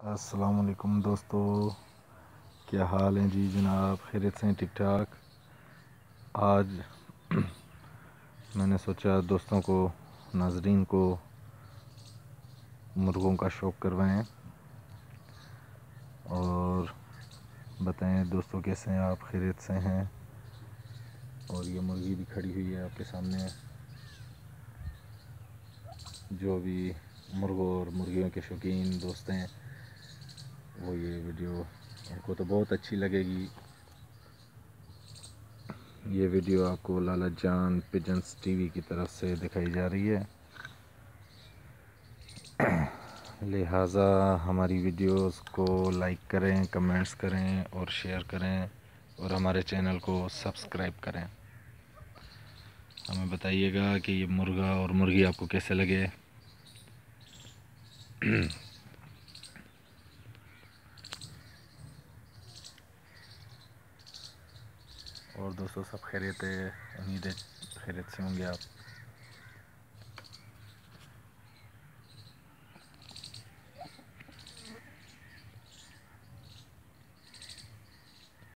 अस्सलाम वालेकुम दोस्तों, क्या हाल हैं जी जनाब? खैरियत से हैं? ठीक ठाक। आज मैंने सोचा दोस्तों को, नाजरीन को मुर्गों का शौक़ करवाएं और बताएं दोस्तों कैसे हैं आप, खैरियत से हैं? और ये मुर्गी भी खड़ी हुई है आपके सामने। जो भी मुर्गों और मुर्गियों के शौकीन दोस्त हैं वो ये वीडियो उनको तो बहुत अच्छी लगेगी। ये वीडियो आपको लाला जान पिजन्स टीवी की तरफ से दिखाई जा रही है, लिहाजा हमारी वीडियोस को लाइक करें, कमेंट्स करें और शेयर करें और हमारे चैनल को सब्सक्राइब करें। हमें बताइएगा कि ये मुर्गा और मुर्गी आपको कैसे लगे। और दोस्तों सब खैरियत है, उम्मीद है खैरियत से होंगे आप।